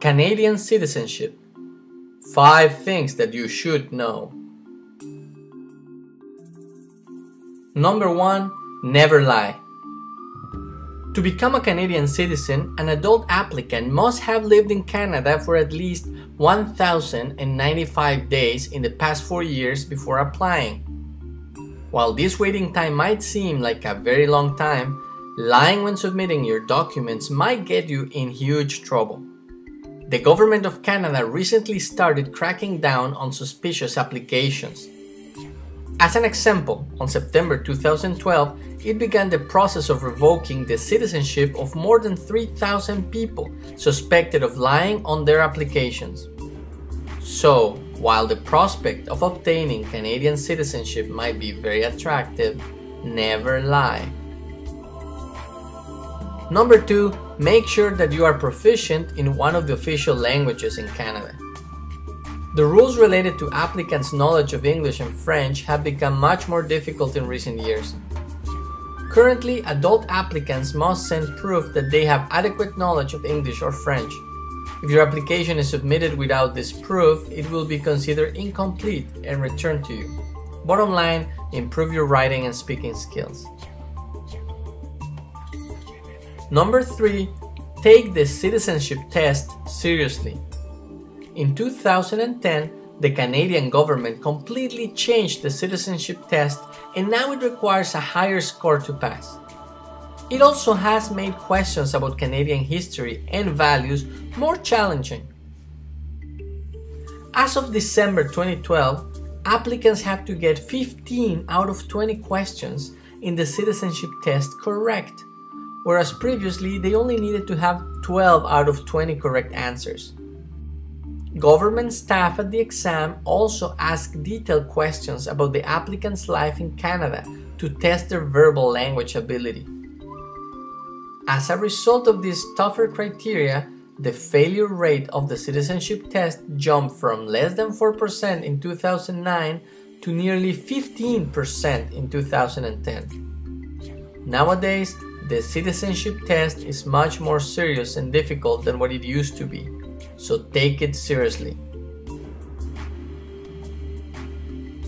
Canadian citizenship. 5 things that you should know. Number 1. Never lie. To become a Canadian citizen, an adult applicant must have lived in Canada for at least 1,095 days in the past 4 years before applying. While this waiting time might seem like a very long time, lying when submitting your documents might get you in huge trouble. The Government of Canada recently started cracking down on suspicious applications. As an example, on September 2012, it began the process of revoking the citizenship of more than 3,000 people suspected of lying on their applications. So, while the prospect of obtaining Canadian citizenship might be very attractive, never lie. Number 2. Make sure that you are proficient in one of the official languages in Canada. The rules related to applicants' knowledge of English and French have become much more difficult in recent years. Currently, adult applicants must send proof that they have adequate knowledge of English or French. If your application is submitted without this proof, it will be considered incomplete and returned to you. Bottom line, improve your writing and speaking skills. Number 3. Take the citizenship test seriously. In 2010, the Canadian government completely changed the citizenship test, and now it requires a higher score to pass. It also has made questions about Canadian history and values more challenging. As of December 2012, applicants have to get 15 out of 20 questions in the citizenship test correct, whereas previously they only needed to have 12 out of 20 correct answers. Government staff at the exam also ask detailed questions about the applicant's life in Canada to test their verbal language ability. As a result of these tougher criteria, the failure rate of the citizenship test jumped from less than 4% in 2009 to nearly 15% in 2010. Nowadays, the citizenship test is much more serious and difficult than what it used to be, so take it seriously.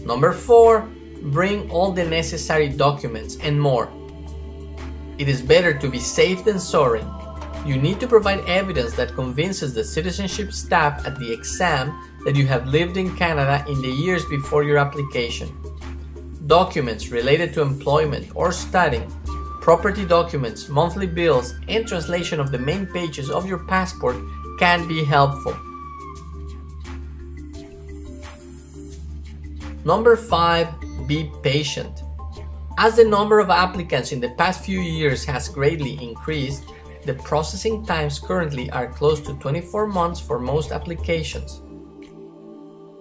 Number 4. Bring all the necessary documents and more. It is better to be safe than sorry. You need to provide evidence that convinces the citizenship staff at the exam that you have lived in Canada in the years before your application. Documents related to employment or studying, property documents, monthly bills, and translation of the main pages of your passport can be helpful. Number 5. Be patient. As the number of applicants in the past few years has greatly increased, the processing times currently are close to 24 months for most applications.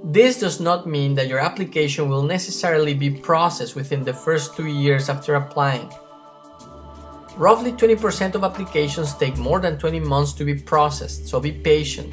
This does not mean that your application will necessarily be processed within the first 2 years after applying. Roughly 20% of applications take more than 20 months to be processed, so be patient.